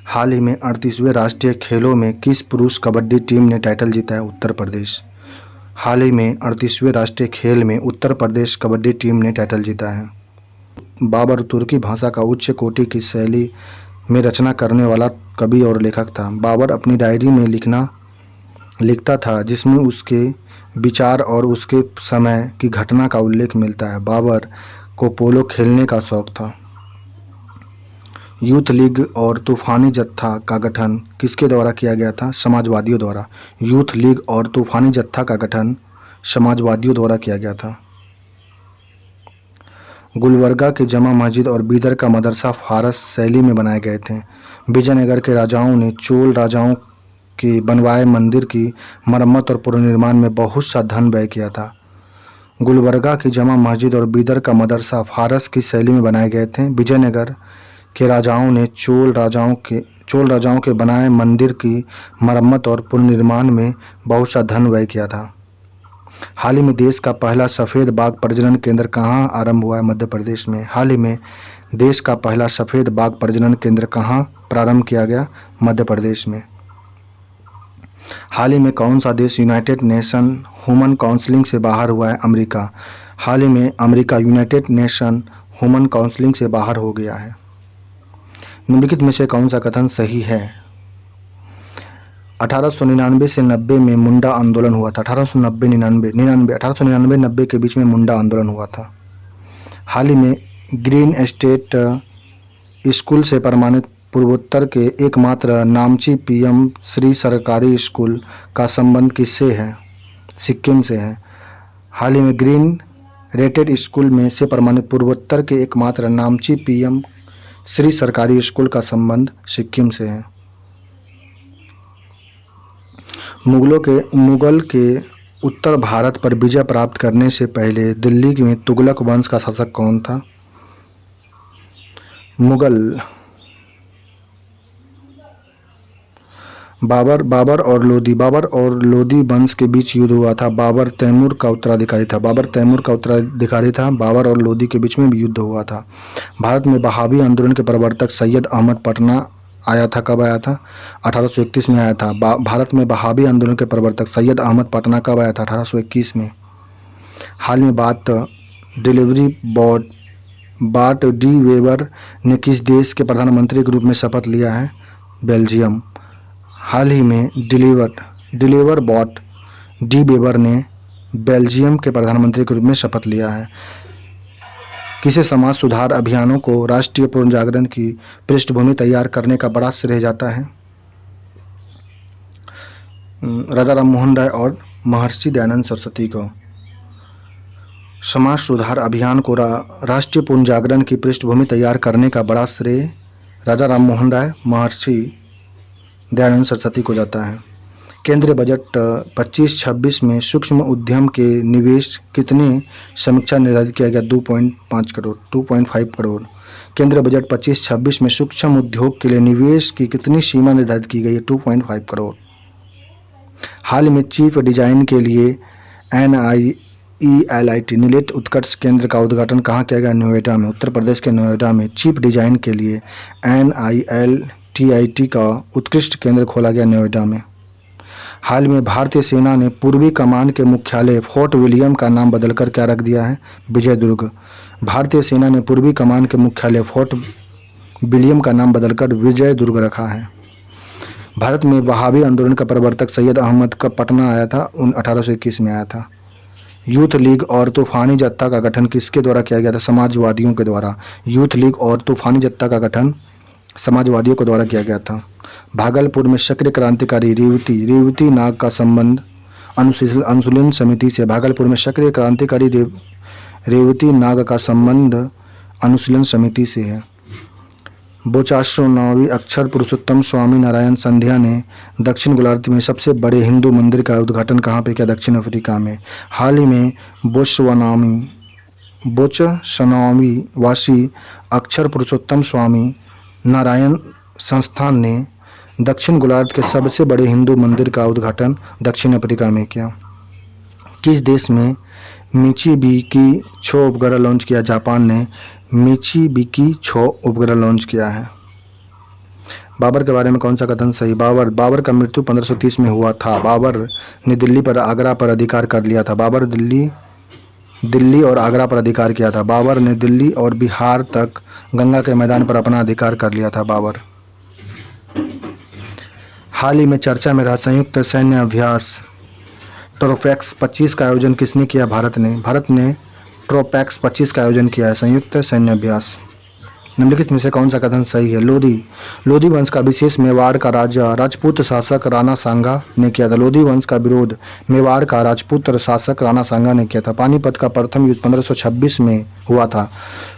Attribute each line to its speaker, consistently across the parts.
Speaker 1: हाल ही में 38वें राष्ट्रीय खेलों में किस पुरुष कबड्डी टीम ने टाइटल जीता है? उत्तर प्रदेश। हाल ही में 38वें राष्ट्रीय खेल में उत्तर प्रदेश कबड्डी टीम ने टाइटल जीता है। बाबर तुर्की भाषा का उच्च कोटि की शैली में रचना करने वाला कवि और लेखक था। बाबर अपनी डायरी में लिखता था जिसमें उसके विचार और उसके समय की घटना का उल्लेख मिलता है। बाबर को पोलो खेलने का शौक था। यूथ लीग और तूफानी जत्था का गठन किसके द्वारा किया गया था? समाजवादियों द्वारा। यूथ लीग और तूफानी जत्था का गठन समाजवादियों द्वारा किया गया था। गुलबर्गा की जमा मस्जिद और बीदर का मदरसा फारस शैली में बनाए गए थे। विजयनगर के राजाओं ने चोल राजाओं के बनवाए मंदिर की मरम्मत और पुनर्निर्माण में बहुत सा धन व्यय किया था। गुलबर्गा की जमा मस्जिद और बीदर का मदरसा फारस की शैली में बनाए गए थे। विजयनगर के राजाओं ने चोल राजाओं के बनाए मंदिर की मरम्मत और पुनर्निर्माण में बहुत सा धन व्यय किया था। हाल ही में देश का पहला सफ़ेद बाघ प्रजनन केंद्र कहाँ आरंभ हुआ है? मध्य प्रदेश में। हाल ही में देश का पहला सफ़ेद बाघ प्रजनन केंद्र कहाँ प्रारंभ किया गया? मध्य प्रदेश में। हाल ही में कौन सा देश यूनाइटेड नेशन ह्यूमन काउंसिल से बाहर हुआ है? अमेरिका। हाल ही में America United nation human council से बाहर हो गया है। निम्नलिखित में से कौन सा कथन सही है? 1899 से 90 में मुंडा आंदोलन हुआ था। 1899 के बीच में मुंडा आंदोलन हुआ था। हाल ही में ग्रीन स्टेट स्कूल से प्रमाणित पूर्वोत्तर के एकमात्र नामची पीएम श्री सरकारी स्कूल का संबंध किससे है? सिक्किम से है। हाल ही में ग्रीन रेटेड स्कूल में से प्रमाणित पूर्वोत्तर के एकमात्र नामची पीएम श्री सरकारी स्कूल का संबंध सिक्किम से है। मुगल के उत्तर भारत पर विजय प्राप्त करने से पहले दिल्ली में तुगलक वंश का शासक कौन था? मुगल। बाबर और लोदी वंश के बीच युद्ध हुआ था। बाबर तैमूर का उत्तराधिकारी था। बाबर और लोदी के बीच में भी युद्ध हुआ था। भारत में वहाबी आंदोलन के प्रवर्तक सैयद अहमद पटना आया था। कब आया था? 1821 में आया था। भारत में वहाबी आंदोलन के प्रवर्तक सैयद अहमद पटना कब आया था? 1821 में। हाल में बात डी वेबर ने किस देश के प्रधानमंत्री के रूप में शपथ लिया है? बेल्जियम। हाल ही में डिलीवर बॉट डी वेबर ने बेल्जियम के प्रधानमंत्री के रूप में शपथ लिया है। किसे समाज सुधार अभियानों को राष्ट्रीय पुनर्जागरण की पृष्ठभूमि तैयार करने का बड़ा श्रेय जाता है? राजा राममोहन राय और महर्षि दयानंद सरस्वती को। समाज सुधार अभियान को राष्ट्रीय पुनर्जागरण की पृष्ठभूमि तैयार करने का बड़ा श्रेय राजा राममोहन राय, महर्षि दयानंद सरस्वती को जाता है। केंद्रीय बजट 25-26 में सूक्ष्म उद्यम के निवेश कितने समीक्षा निर्धारित किया गया? 2.5 करोड़। केंद्रीय बजट 25-26 में सूक्ष्म उद्योग के लिए निवेश की कितनी सीमा निर्धारित की गई है? 2.5 करोड़। हाल में चीफ डिजाइन के लिए NIELIT नीलेट उत्कर्ष केंद्र का उद्घाटन कहाँ किया गया? नोएडा में। उत्तर प्रदेश के नोएडा में चीफ डिजाइन के लिए NIELIT का उत्कृष्ट केंद्र खोला गया नोएडा में। हाल में भारतीय सेना ने पूर्वी कमान के मुख्यालय फोर्ट विलियम का नाम बदलकर क्या रख दिया है? विजयदुर्ग। भारतीय सेना ने पूर्वी कमान के मुख्यालय फोर्ट विलियम का नाम बदलकर विजयदुर्ग रखा है। भारत में वहाबी आंदोलन का प्रवर्तक सैयद अहमद का पटना आया था। 1821 में आया था। यूथ लीग और तूफानी जत्था का गठन किसके द्वारा किया गया था? समाजवादियों के द्वारा। यूथ लीग और तूफानी जत्था का गठन समाजवादियों के द्वारा किया गया था। भागलपुर में सक्रिय क्रांतिकारी रेवती नाग का संबंध अनुशीलन समिति से। भागलपुर में सक्रिय क्रांतिकारी रेवती नाग का संबंध अनुशीलन समिति से है। बोचाश्रनवी अक्षर पुरुषोत्तम स्वामी नारायण सिंधिया ने दक्षिण गोलार्ध में सबसे बड़े हिंदू मंदिर का उद्घाटन कहाँ पे किया? दक्षिण अफ्रीका में। हाल ही में बोत्सवानामी वासी अक्षर पुरुषोत्तम स्वामी नारायण संस्थान ने दक्षिण गोलार्ध के सबसे बड़े हिंदू मंदिर का उद्घाटन दक्षिण अफ्रीका में किया। किस देश में मित्सुबिशी 6 उपग्रह लॉन्च किया? जापान ने मित्सुबिशी 6 उपग्रह लॉन्च किया है। बाबर के बारे में कौन सा कथन सही? बाबर का मृत्यु 1530 में हुआ था। बाबर ने दिल्ली पर आगरा पर अधिकार कर लिया था। बाबर दिल्ली और आगरा पर अधिकार किया था। बाबर ने दिल्ली और बिहार तक गंगा के मैदान पर अपना अधिकार कर लिया था। बाबर हाल ही में चर्चा में रहा संयुक्त सैन्य अभ्यास ट्रोपैक्स 25 का आयोजन किसने किया? भारत ने ट्रोपैक्स 25 का आयोजन किया है, संयुक्त सैन्य अभ्यास। निम्नलिखित में से कौन सा कथन सही है? लोधी वंश का विशेष मेवाड़ का राजा राजपूत शासक राणा सांगा ने किया था। लोधी वंश का विरोध मेवाड़ का राजपूत शासक राणा सांगा ने किया था। पानीपत का प्रथम युद्ध 1526 में हुआ था।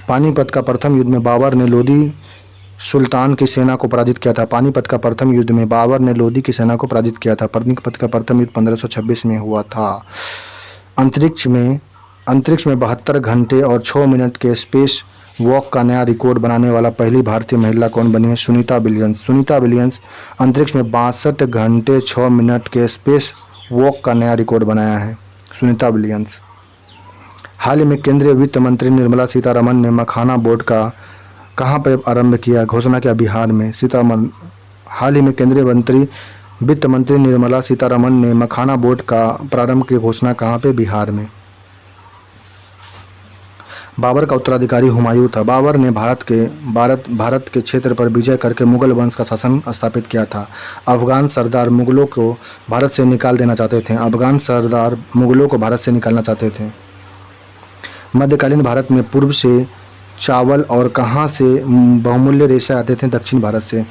Speaker 1: पानीपत का प्रथम युद्ध में बाबर ने लोधी सुल्तान की सेना को पराजित किया था। पानीपत का प्रथम युद्ध में बाबर ने लोधी की सेना को पराजित किया था। पानीपत का प्रथम युद्ध 1526 में हुआ था। अंतरिक्ष में 72 घंटे और 6 मिनट के स्पेस वॉक का नया रिकॉर्ड बनाने वाला पहली भारतीय महिला कौन बनी है? सुनीता विलियम्स अंतरिक्ष में 62 घंटे 6 मिनट के स्पेस वॉक का नया रिकॉर्ड बनाया है, सुनीता विलियम्स। हाल ही में केंद्रीय वित्त मंत्री निर्मला सीतारमण ने मखाना बोर्ड का कहाँ पर आरंभ किया? घोषणा किया बिहार में। हाल ही में केंद्रीय वित्त मंत्री निर्मला सीतारमण ने मखाना बोर्ड का प्रारंभ की घोषणा कहाँ पे? बिहार में। बाबर का उत्तराधिकारी हुमायूं था। बाबर ने भारत के क्षेत्र पर विजय करके मुगल वंश का शासन स्थापित किया था। अफगान सरदार मुगलों को भारत से निकाल देना चाहते थे। मध्यकालीन भारत में पूर्व से चावल और कहाँ से बहुमूल्य रेशे आते थे? दक्षिण भारत से।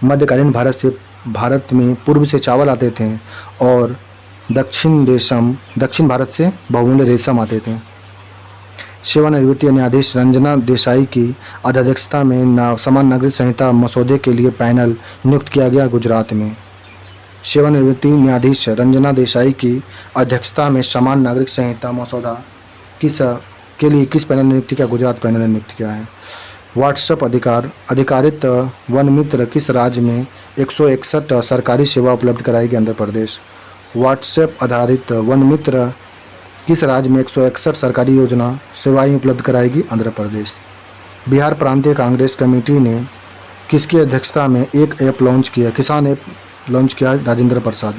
Speaker 1: मध्यकालीन भारत में पूर्व से चावल आते थे और दक्षिण भारत से बहुमूल्य रेशम आते थे। सेवानिवृत्त न्यायाधीश रंजना देसाई की अध्यक्षता में समान नागरिक संहिता मसौदे के लिए पैनल नियुक्त किया गया गुजरात में। सेवानिवृत्त न्यायाधीश रंजना देसाई की अध्यक्षता में समान नागरिक संहिता मसौदा के लिए किस पैनल ने नियुक्त किया? गुजरात पैनल ने नियुक्त किया है। व्हाट्सएप अधिकारित वन मित्र किस राज्य में 161 सरकारी सेवा उपलब्ध कराएगी? आंध्र प्रदेश। व्हाट्सएप आधारित वन मित्र किस राज्य में 161 सरकारी योजना सेवाएं उपलब्ध कराएगी? आंध्र प्रदेश। बिहार प्रांतीय कांग्रेस कमेटी ने किसकी अध्यक्षता में एक ऐप लॉन्च किया? किसान ऐप लॉन्च किया? राजेंद्र प्रसाद।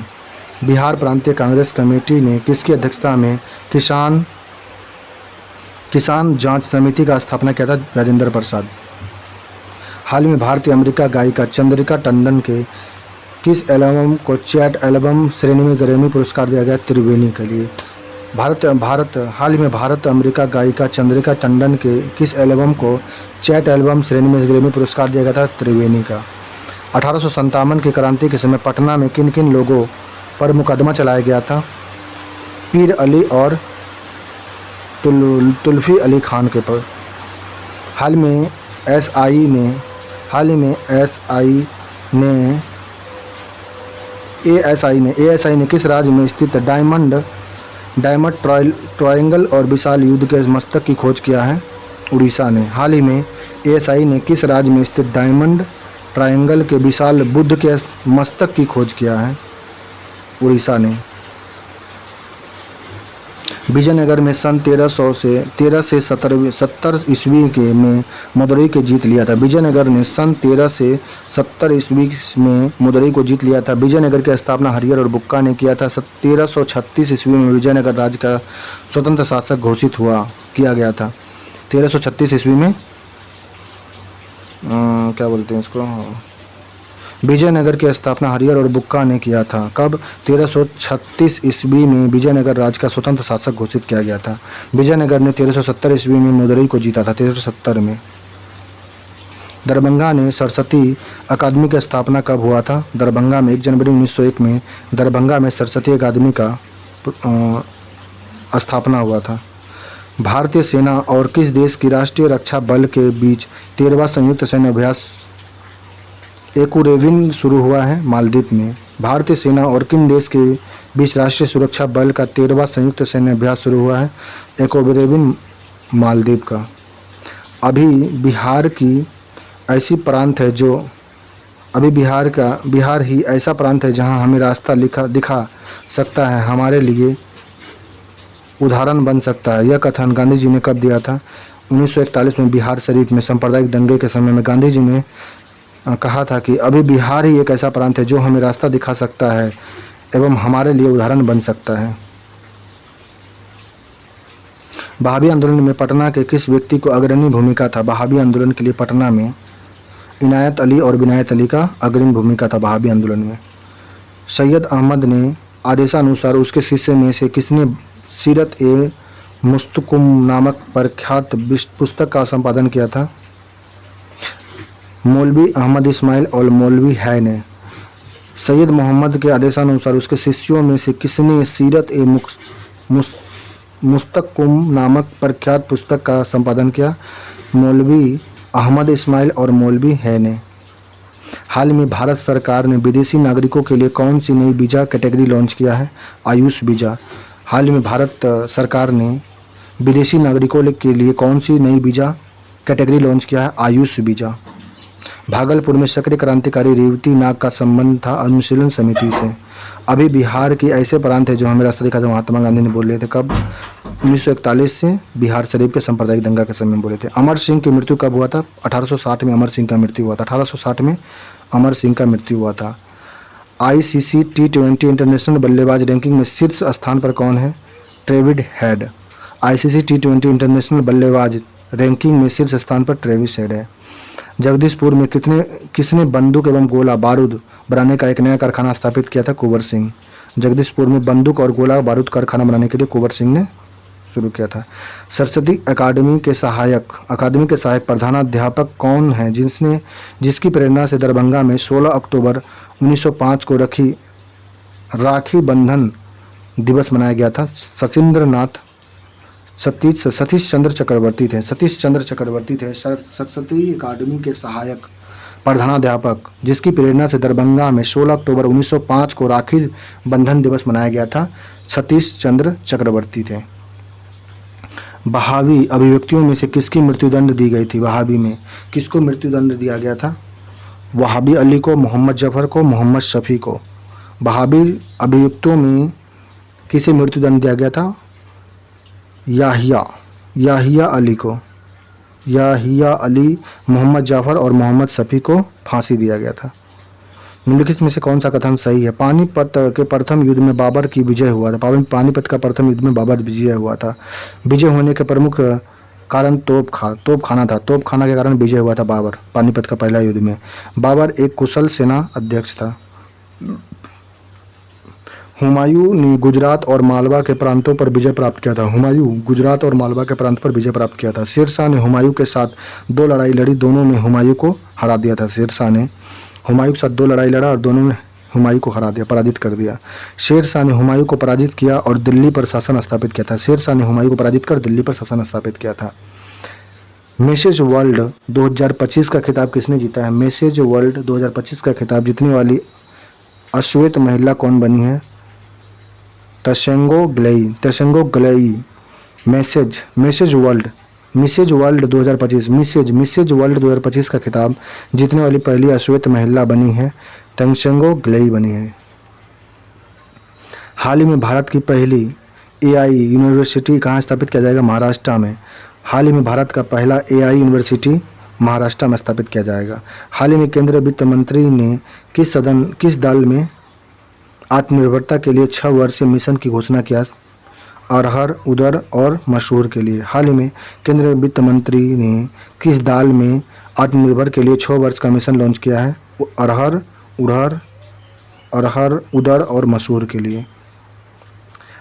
Speaker 1: बिहार प्रांतीय कांग्रेस कमेटी ने किसकी अध्यक्षता में किसान जांच समिति का स्थापना किया था? राजेंद्र प्रसाद। हाल में भारतीय अमेरिका गायिका चंद्रिका टंडन के किस एल्बम को चैट एल्बम श्रेणी में ग्रैमी पुरस्कार दिया गया? त्रिवेणी के लिए। हाल ही में भारत अमेरिका गायिका चंद्रिका टंडन के किस एल्बम को चैट एल्बम श्रेणी में ग्रैमी पुरस्कार दिया गया था? त्रिवेणी का। 1857 की क्रांति के समय पटना में किन किन लोगों पर मुकदमा चलाया गया था? पीर अली और तुल्फी अली खान के पर। हाल में एएसआई ने किस राज्य में स्थित डायमंड ट्रायंगल और विशाल युद्ध के मस्तक की खोज किया है? उड़ीसा ने। हाल ही में एएसआई ने किस राज्य में स्थित डायमंड ट्रायंगल के विशाल बुद्ध के मस्तक की खोज किया है? उड़ीसा ने। विजयनगर में सन 1300 से 70 ईस्वी के में मदुरई को जीत लिया था। विजयनगर ने सन 13 से 70 ईस्वी में मदुरई को जीत लिया था। विजयनगर की स्थापना हरिहर और बुक्का ने किया था। 1336 ईस्वी में विजयनगर राज्य का स्वतंत्र शासक घोषित किया गया था। 1336 ईस्वी में क्या बोलते हैं इसको, विजयनगर की स्थापना हरिहर और बुक्का ने किया था। कब? 1336 ईस्वी में विजयनगर राज्य का स्वतंत्र शासक घोषित किया गया था। विजयनगर ने 1370 ईस्वी में मदुरई को जीता था। 1370 में। दरभंगा ने सरस्वती अकादमी की स्थापना कब हुआ था? दरभंगा में 1 जनवरी 1901 में दरभंगा में सरस्वती अकादमी का स्थापना हुआ था। भारतीय सेना और किस देश की राष्ट्रीय रक्षा बल के बीच 13वां संयुक्त सैन्य अभ्यास एकुरेविन शुरू हुआ है? मालदीव में। भारतीय सेना और किन देश के बीच राष्ट्रीय सुरक्षा बल का 13वां संयुक्त सैन्य अभ्यास शुरू हुआ है? एकुरेविन, मालदीव का। अभी बिहार ही ऐसा प्रांत है जहां हमें रास्ता दिखा सकता है, हमारे लिए उदाहरण बन सकता है। यह कथन गांधी जी ने कब दिया था? 1941 में बिहार शरीफ में सांप्रदायिक दंगे के समय में गांधी जी ने कहा था कि अभी बिहार ही एक ऐसा प्रांत है जो हमें रास्ता दिखा सकता है एवं हमारे लिए उदाहरण बन सकता है। वहाबी आंदोलन में पटना के किस व्यक्ति को अग्रणी भूमिका था? वहाबी आंदोलन के लिए पटना में इनायत अली और विनायत अली का अग्रणी भूमिका था वहाबी आंदोलन में। सैयद अहमद ने आदेशानुसार उसके शिष्य में से किसने सीरत ए मुस्तकुम नामक प्रख्यात पुस्तक का संपादन किया था? मौलवी अहमद इस्माइल और मौलवी है ने। सैयद मोहम्मद के आदेशानुसार उसके शिष्यों में से किसने सीरत ए मुस्तकुम नामक प्रख्यात पुस्तक का संपादन किया? मौलवी अहमद इस्माइल और मौलवी है ने। हाल में भारत सरकार ने विदेशी नागरिकों के लिए कौन सी नई वीज़ा कैटेगरी लॉन्च किया है? आयुष वीज़ा। हाल में भारत सरकार ने विदेशी नागरिकों के लिए कौन सी नई वीज़ा कैटेगरी लॉन्च किया है? आयुष वीज़ा। भागलपुर में सक्रिय क्रांतिकारी रेवती नाग का संबंध था अनुशीलन समिति से। अभी बिहार के ऐसे प्रांत है जो हमें रास्ता दिखा था, महात्मा गांधी ने बोले थे कब? 1941 से बिहार शरीफ के सांप्रदायिक दंगा के समय में बोले थे। अमर सिंह की मृत्यु कब हुआ था? 1860 में अमर सिंह का मृत्यु हुआ था। 1860 में अमर सिंह का मृत्यु हुआ था। ICC T20 इंटरनेशनल बल्लेबाज रैंकिंग में शीर्ष स्थान पर कौन है? ट्रेविड हेड। ICC T20 इंटरनेशनल बल्लेबाज रैंकिंग में शीर्ष स्थान पर ट्रेविस हेड है। जगदीशपुर में किसने बंदूक एवं गोला बारूद बनाने का एक नया कारखाना स्थापित किया था? कुंवर सिंह। जगदीशपुर में बंदूक और गोला बारूद कारखाना बनाने के लिए कुंवर सिंह ने शुरू किया था। सरस्वती अकादमी के सहायक प्रधानाध्यापक कौन है जिसकी प्रेरणा से दरभंगा में 16 अक्टूबर 1905 को राखी बंधन दिवस मनाया गया था? सतीश चंद्र चक्रवर्ती थे। सतीश चंद्र चक्रवर्ती थे सरस्वती अकादमी के सहायक प्रधानाध्यापक जिसकी प्रेरणा से दरभंगा में 16 अक्टूबर 1905 को राखी बंधन दिवस मनाया गया था। सतीश चंद्र चक्रवर्ती थे। वहाबी अभिव्यक्तियों में से किसकी मृत्युदंड दी गई थी? वहाबी में किसको मृत्युदंड दिया गया था? वहाबी अली को, मोहम्मद जफर को, मोहम्मद शफी को। वहाबी अभिव्यक्तियों में किसे मृत्युदंड दिया गया था? याहिया अली को। याहिया अली, मोहम्मद जाफर और मोहम्मद शफी को फांसी दिया गया था। निम्नलिखित में से कौन सा कथन सही है? पानीपत के प्रथम युद्ध में बाबर की विजय हुआ था। पानीपत का प्रथम युद्ध में बाबर विजय हुआ था। विजय होने के प्रमुख कारण तोपखाना था। तोपखाना के कारण विजय हुआ था बाबर पानीपत का पहला युद्ध में। बाबर एक कुशल सेना अध्यक्ष था। हुमायूं ने गुजरात और मालवा के प्रांतों पर विजय प्राप्त किया था। हुमायूं गुजरात और मालवा के प्रांत पर विजय प्राप्त किया था। शेरशाह ने हुमायूं के साथ 2 लड़ाई लड़ी, दोनों में हुमायूं को हरा दिया था। शेरशाह ने हुमायूं के साथ 2 लड़ाई लड़ा और दोनों में हुमायूं को हरा दिया, पराजित कर दिया। शेरशाह ने हुमायूं को पराजित किया और दिल्ली पर शासन स्थापित किया था। शेरशाह ने हुमायूं को पराजित कर दिल्ली पर शासन स्थापित किया था। मैसेज वर्ल्ड 2025 का खिताब किसने जीता है? मैसेज वर्ल्ड 2025 का खिताब जीतने वाली अश्वेत महिला कौन बनी है? तशेंगो ग्लेई। मैसेज वर्ल्ड 2025 का खिताब जीतने वाली पहली अश्वेत महिला बनी है, तशेंगो ग्लेई बनी है। हाल ही में भारत की पहली AI यूनिवर्सिटी कहाँ स्थापित किया जाएगा? महाराष्ट्र में। हाल ही में भारत का पहला AI यूनिवर्सिटी महाराष्ट्र में स्थापित किया जाएगा। हाल ही में केंद्रीय वित्त मंत्री ने किस दल में आत्मनिर्भरता के लिए 6 वर्षीय मिशन की घोषणा किया? अरहर, उदर और मसूर के लिए। हाल ही में केंद्रीय वित्त मंत्री ने किस दाल में आत्मनिर्भर के लिए 6 वर्ष का मिशन लॉन्च किया है? अरहर, उदर और मसूर के लिए।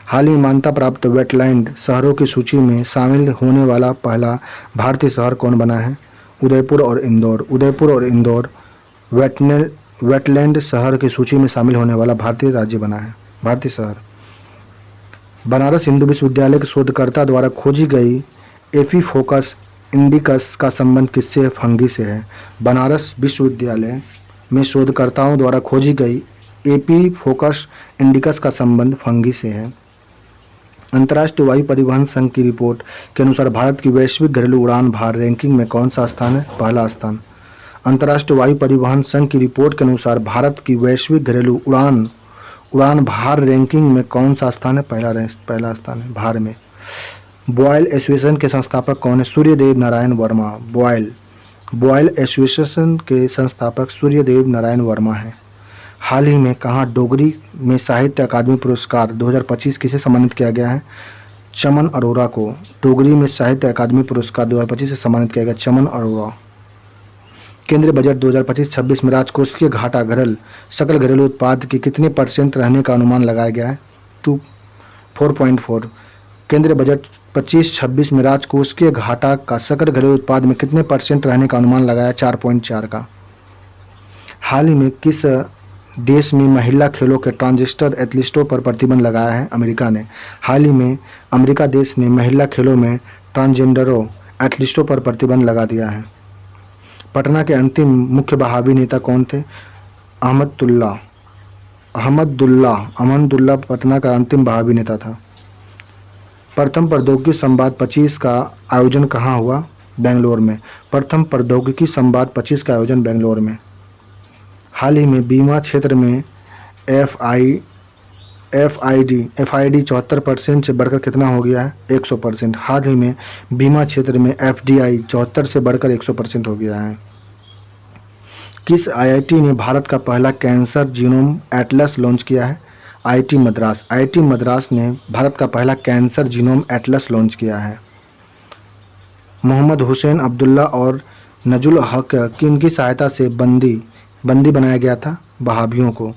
Speaker 1: हाल ही में मान्यता प्राप्त वेटलैंड शहरों की सूची में शामिल होने वाला पहला भारतीय शहर कौन बना है? उदयपुर और इंदौर वेटलैंड शहर की सूची में शामिल होने वाला भारतीय राज्य बना है, भारतीय शहर। बनारस हिंदू विश्वविद्यालय के शोधकर्ता द्वारा खोजी गई एफिफोकस इंडिकस का संबंध किससे है? फंगी से है। बनारस विश्वविद्यालय में शोधकर्ताओं द्वारा खोजी गई एपीफोकस इंडिकस का संबंध फंगी से है। अंतर्राष्ट्रीय वायु परिवहन संघ की रिपोर्ट के अनुसार भारत की वैश्विक घरेलू उड़ान भार रैंकिंग में कौन सा स्थान है? पहला स्थान। अंतर्राष्ट्रीय वायु परिवहन संघ की रिपोर्ट के अनुसार भारत की वैश्विक घरेलू उड़ान भार रैंकिंग में कौन सा स्थान है? पहला स्थान है भार में। बॉयल एसोसिएशन के संस्थापक कौन है? Suryadev Narayan Verma. Boyle Boyle association के संस्थापक सूर्यदेव नारायण वर्मा हैं। हाल ही में कहाँ डोगरी में साहित्य अकादमी पुरस्कार 2025 किसे सम्मानित किया गया है? चमन अरोड़ा को डोगरी में साहित्य अकादमी पुरस्कार 2025 से सम्मानित किया गया। चमन अरोड़ा। केंद्रीय बजट 2025-26 में राजकोषीय घाटा घरल सकल घरेलू उत्पाद के कितने % रहने का अनुमान लगाया गया है? 4.4। केंद्रीय बजट 25-26 में राजकोषीय घाटा का सकल घरेलू उत्पाद में कितने % रहने का अनुमान लगाया? 4.4 का। हाल ही में किस देश में महिला खेलों के ट्रांसजेंडर एथलीटों पर प्रतिबंध लगाया है? अमेरिका ने। हाल ही में अमेरिका देश ने महिला खेलों में ट्रांसजेंडरों एथलीटों पर प्रतिबंध लगा दिया है। पटना के अंतिम मुख्य वहाबी नेता कौन थे? अहमदुल्ला पटना का अंतिम वहाबी नेता था। प्रथम प्रौद्योगिकी संवाद 25 का आयोजन कहाँ हुआ? बेंगलोर में। प्रथम प्रौद्योगिकी संवाद 25 का आयोजन बेंगलोर में। हाल ही में बीमा क्षेत्र में एफआईडी 74% से बढ़कर कितना हो गया है? 100%। हाल ही में बीमा क्षेत्र में एफडीआई 74 से बढ़कर 100% हो गया है। किस आईआईटी ने भारत का पहला कैंसर जीनोम एटलस लॉन्च किया है? आईआईटी मद्रास ने भारत का पहला कैंसर जीनोम एटलस लॉन्च किया है। मोहम्मद हुसैन अब्दुल्ला और नजुल हक किनकी सहायता से बंदी बनाया गया था? वहाबियों को।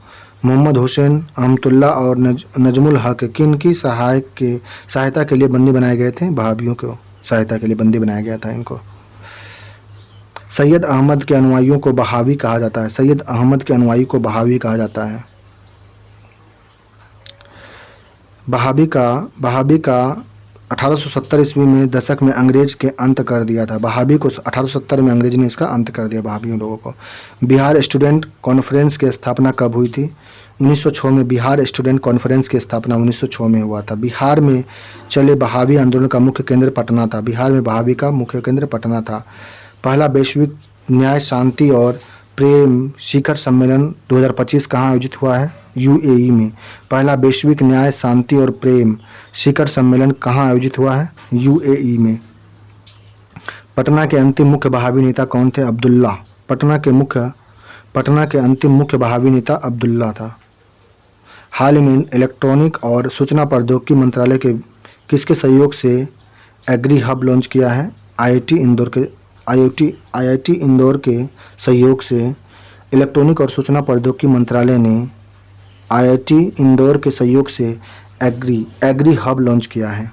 Speaker 1: मोहम्मद हुसैन अहमदुल्ला और नजमुल हक किनकी सहायता के लिए बंदी बनाए गए थे? वहाबियों को सहायता के लिए बंदी बनाया गया था इनको। सैयद अहमद के अनुयायियों को वहाबी कहा जाता है। सैयद अहमद के अनुयायी को वहाबी कहा जाता है। वहाबी का 1870 ईस्वी में दशक में अंग्रेज के अंत कर दिया था। वहाबी को 1870 में अंग्रेज ने इसका अंत कर दिया वहाबियों लोगों को। बिहार स्टूडेंट कॉन्फ्रेंस की स्थापना कब हुई थी? 1906 में। बिहार स्टूडेंट कॉन्फ्रेंस की स्थापना 1906 में हुआ था। बिहार में चले वहाबी आंदोलन का मुख्य केंद्र पटना था। बिहार में वहाबी का मुख्य केंद्र पटना था। पहला वैश्विक न्याय शांति और प्रेम शिखर सम्मेलन 2025 कहाँ आयोजित हुआ है? यूएई में। पहला वैश्विक न्याय शांति और प्रेम शिखर सम्मेलन कहाँ आयोजित हुआ है? यूएई में। पटना के अंतिम मुख्य वहाबी नेता कौन थे? अब्दुल्ला। पटना के अंतिम मुख्य वहाबी नेता अब्दुल्ला था। हाल ही में इलेक्ट्रॉनिक और सूचना प्रौद्योगिकी मंत्रालय के किसके सहयोग से एग्री हब लॉन्च किया है? आईआईटी इंदौर के सहयोग से इलेक्ट्रॉनिक और सूचना प्रौद्योगिकी मंत्रालय ने आईआईटी इंदौर के सहयोग से एग्री हब लॉन्च किया है।